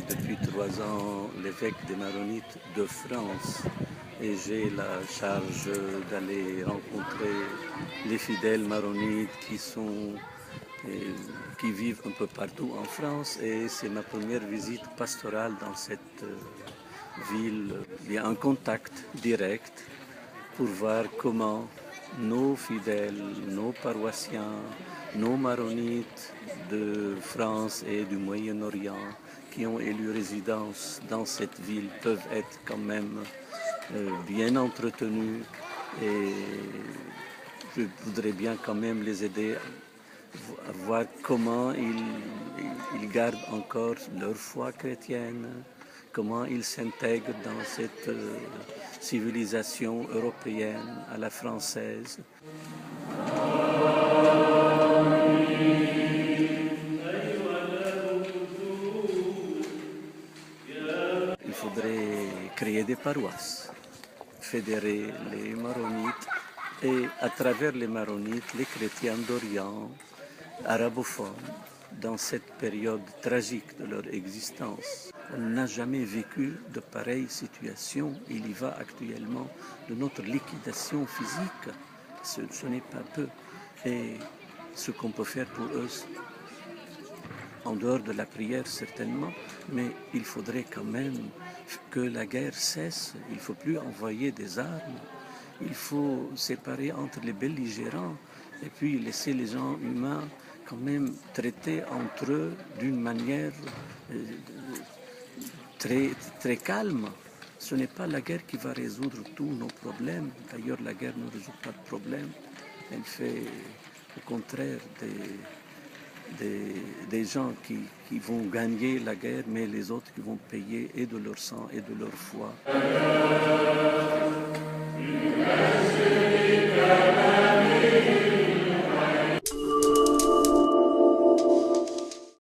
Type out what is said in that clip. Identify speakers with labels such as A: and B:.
A: depuis 3 ans l'évêque des Maronites de France et j'ai la charge d'aller rencontrer les fidèles maronites qui vivent un peu partout en France et c'est ma première visite pastorale dans cette ville. Il y a un contact direct pour voir comment nos fidèles, nos paroissiens, nos maronites de France et du Moyen-Orient qui ont élu résidence dans cette ville peuvent être quand même bien entretenus et je voudrais bien quand même les aider à voir comment ils gardent encore leur foi chrétienne, comment ils s'intègrent dans cette civilisation européenne à la française. Il faudrait créer des paroisses, fédérer les maronites et à travers les maronites, les chrétiens d'Orient, arabophones, dans cette période tragique de leur existence. On n'a jamais vécu de pareille situation. Il y va actuellement de notre liquidation physique. Ce n'est pas peu. Et ce qu'on peut faire pour eux, en dehors de la prière certainement, mais il faudrait quand même que la guerre cesse. Il ne faut plus envoyer des armes. Il faut séparer entre les belligérants et puis laisser les gens humains quand même traiter entre eux d'une manière très, très calme. Ce n'est pas la guerre qui va résoudre tous nos problèmes. D'ailleurs, la guerre ne résout pas de problème. Elle fait au contraire des gens qui vont gagner la guerre, mais les autres qui vont payer et de leur sang et de leur foi.